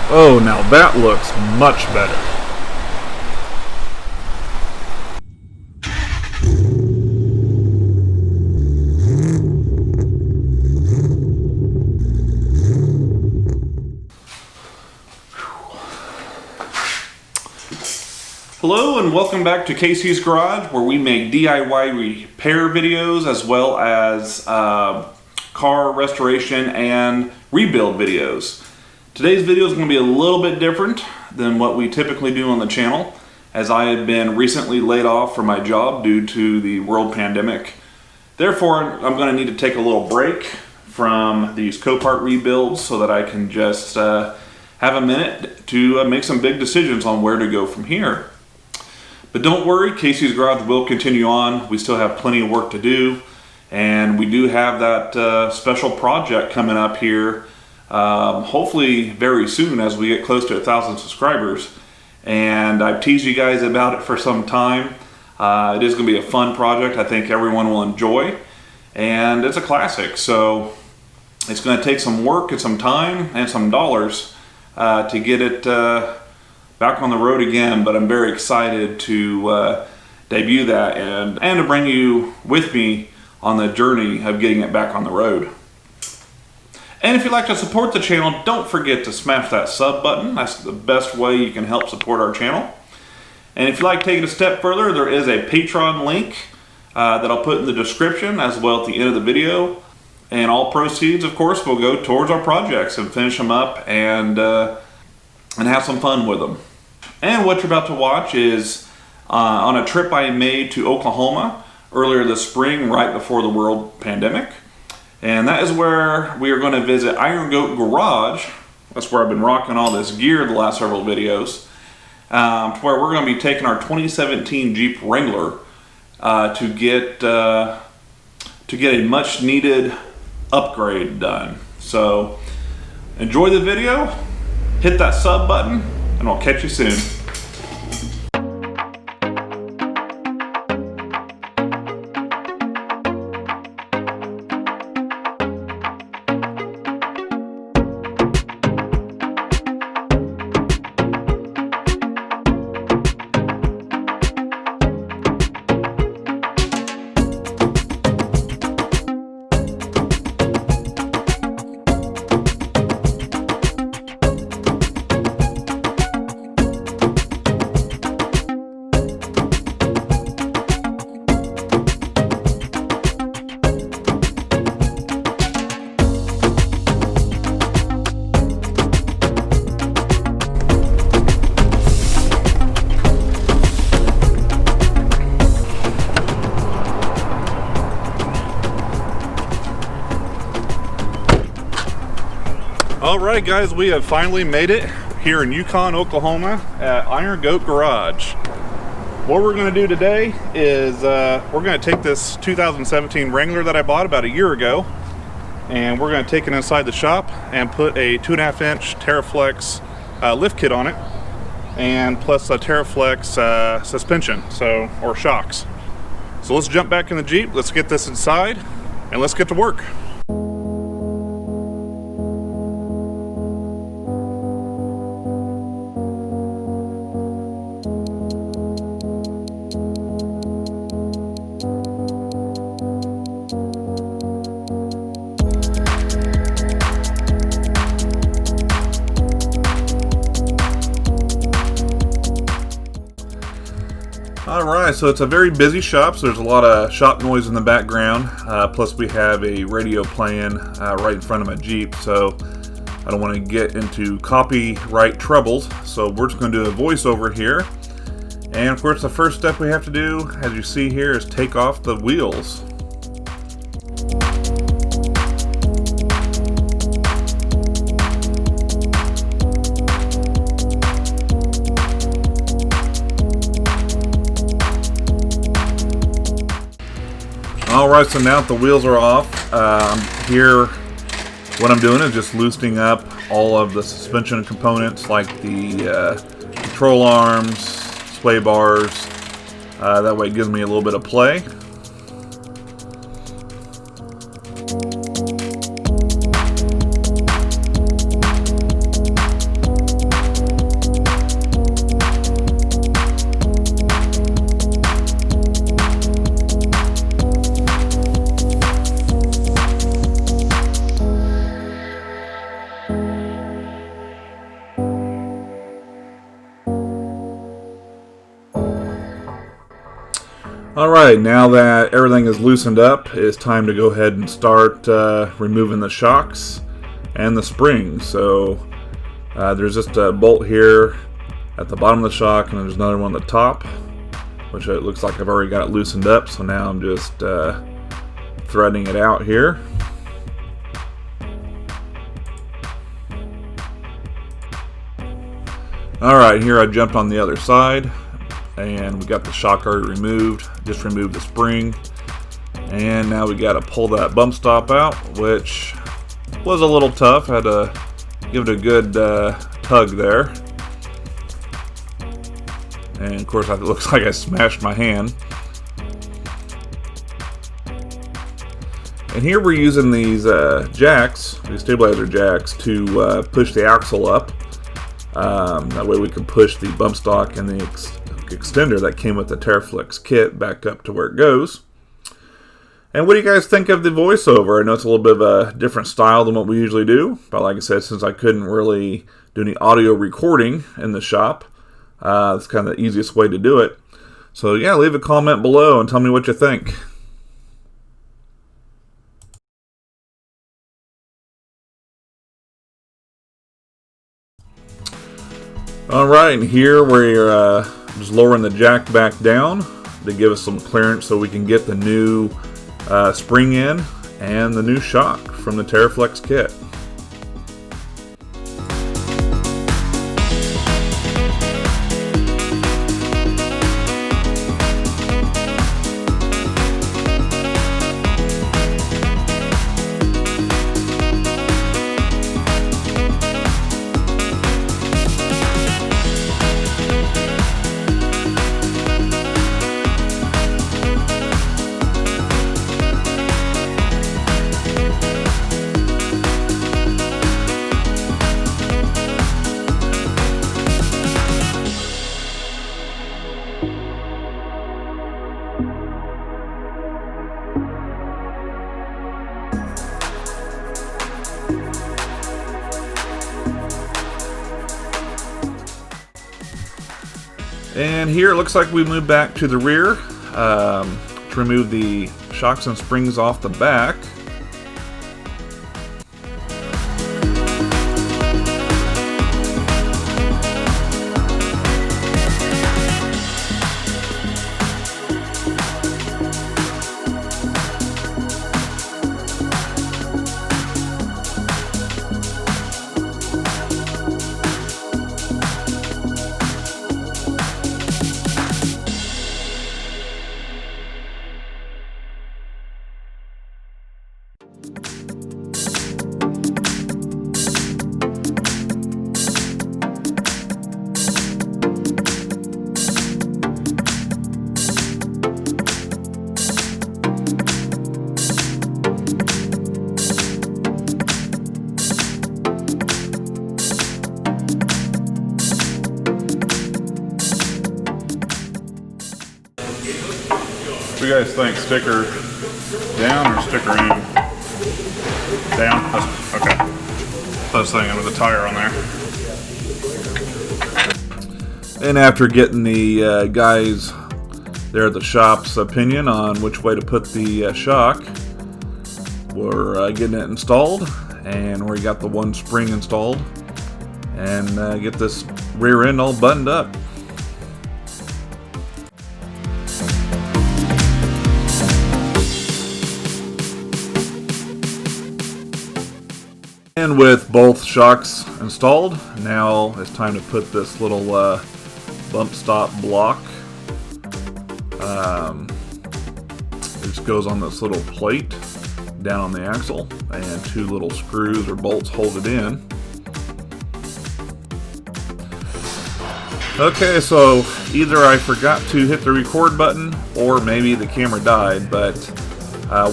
Oh, now that looks much better. Hello and welcome back to Casey's Garage, where we make DIY repair videos as well as car restoration and rebuild videos. Today's video is going to be a little bit different than what we typically do on the channel, as I have been recently laid off from my job due to the world pandemic. Therefore, I'm going to need to take a little break from these Copart rebuilds so that I can just have a minute to make some big decisions on where to go from here. But don't worry, Casey's Garage will continue on. We still have plenty of work to do, and we do have that special project coming up here, hopefully very soon as we get close to 1,000 subscribers. And I've teased you guys about it for some time. It is going to be a fun project. I think everyone will enjoy, and it's a classic. So it's going to take some work and some time and some dollars to get it back on the road again, but I'm very excited to debut that and to bring you with me on the journey of getting it back on the road. And if you'd like to support the channel, don't forget to smash that sub button. That's the best way you can help support our channel. And if you'd like to take it a step further, there is a Patreon link that I'll put in the description as well at the end of the video. And all proceeds, of course, will go towards our projects and finish them up and have some fun with them. And what you're about to watch is on a trip I made to Oklahoma earlier this spring, right before the world pandemic. And that is where we are going to visit Iron Goat Garage. That's where I've been rocking all this gear the last several videos. Where we're going to be taking our 2017 Jeep Wrangler to get a much needed upgrade done. So enjoy the video. Hit that sub button, and I'll catch you soon. Alright guys, we have finally made it here in Yukon, Oklahoma at Iron Goat Garage. What we're going to do today is we're going to take this 2017 Wrangler that I bought about a year ago, and we're going to take it inside the shop and put a 2.5 inch Terraflex lift kit on it, and plus a Terraflex suspension, or shocks. So let's jump back in the Jeep, let's get this inside, and let's get to work. Alright, so it's a very busy shop, so there's a lot of shop noise in the background, plus we have a radio playing right in front of my Jeep, so I don't want to get into copyright troubles, so we're just going to do a voiceover here. And of course the first step we have to do, as you see here, is take off the wheels. Alright, so now that the wheels are off, here what I'm doing is just loosening up all of the suspension components like the control arms, sway bars. That way it gives me a little bit of play. Alright, now that everything is loosened up, it's time to go ahead and start removing the shocks and the springs. So there's just a bolt here at the bottom of the shock, and there's another one at the top, which it looks like I've already got it loosened up, so now I'm just threading it out here. Alright, here I jumped on the other side, and we got the shock already removed. Just removed the spring, and now we got to pull that bump stop out, which was a little tough. Had to give it a good tug there, and of course it looks like I smashed my hand. And here we're using these jacks, these stabilizer jacks, to push the axle up. That way we can push the bump stock and the extender that came with the Terraflex kit back up to where it goes. And what do you guys think of the voiceover? I know it's a little bit of a different style than what we usually do, but like I said, since I couldn't really do any audio recording in the shop, it's kind of the easiest way to do it. So yeah, leave a comment below and tell me what you think. Alright, and here we're just lowering the jack back down to give us some clearance so we can get the new spring in and the new shock from the Terraflex kit. And here it looks like we moved back to the rear to remove the shocks and springs off the back. What do you guys think? Sticker down or sticker in? Down? Okay. That's the thing with the tire on there. And after getting the guys there at the shop's opinion on which way to put the shock, we're getting it installed, and we got the one spring installed, and get this rear end all buttoned up. And with both shocks installed, now it's time to put this little bump stop block. It just goes on this little plate down on the axle, and two little screws or bolts hold it in. Okay, so either I forgot to hit the record button or maybe the camera died, but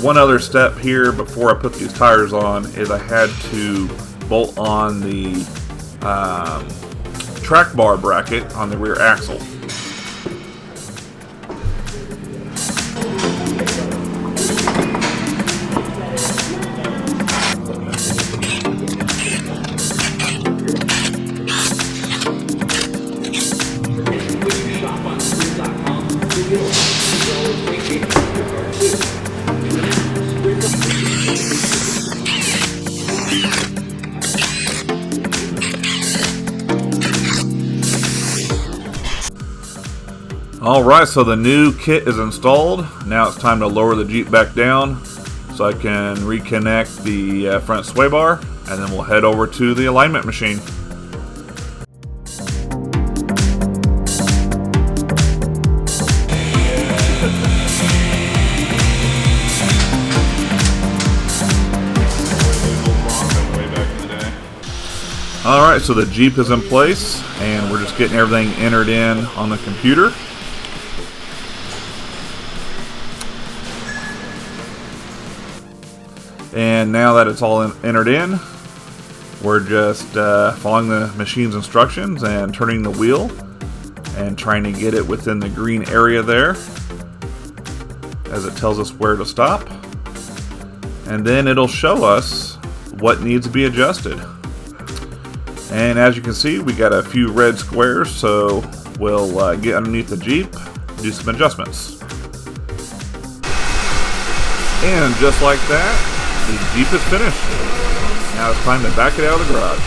one other step here before I put these tires on is I had to bolt on the track bar bracket on the rear axle. Alright, so the new kit is installed. Now it's time to lower the Jeep back down so I can reconnect the front sway bar, and then we'll head over to the alignment machine. Alright, so the Jeep is in place, and we're just getting everything entered in on the computer. And now that it's all entered in, we're just following the machine's instructions and turning the wheel and trying to get it within the green area there as it tells us where to stop. And then it'll show us what needs to be adjusted. And as you can see, we got a few red squares, so we'll get underneath the Jeep, do some adjustments. And just like that, the Jeep is finished. Now it's time to back it out of the garage.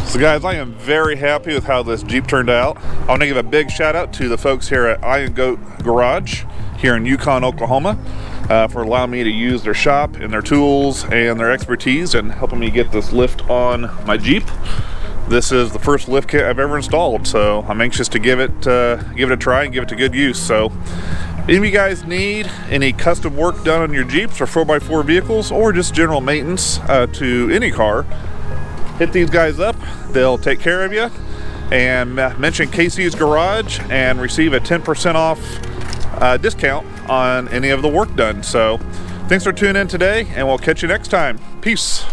So guys, I am very happy with how this Jeep turned out. I want to give a big shout out to the folks here at INSTRAGRAM Garage here in Yukon, Oklahoma, for allowing me to use their shop and their tools and their expertise and helping me get this lift on my Jeep. This is the first lift kit I've ever installed, so I'm anxious to give it a try and give it to good use. So if any of you guys need any custom work done on your Jeeps or 4x4 vehicles, or just general maintenance to any car, hit these guys up. They'll take care of you, and mention KC's Garage and receive a 10% off discount on any of the work done. So thanks for tuning in today, and we'll catch you next time. Peace.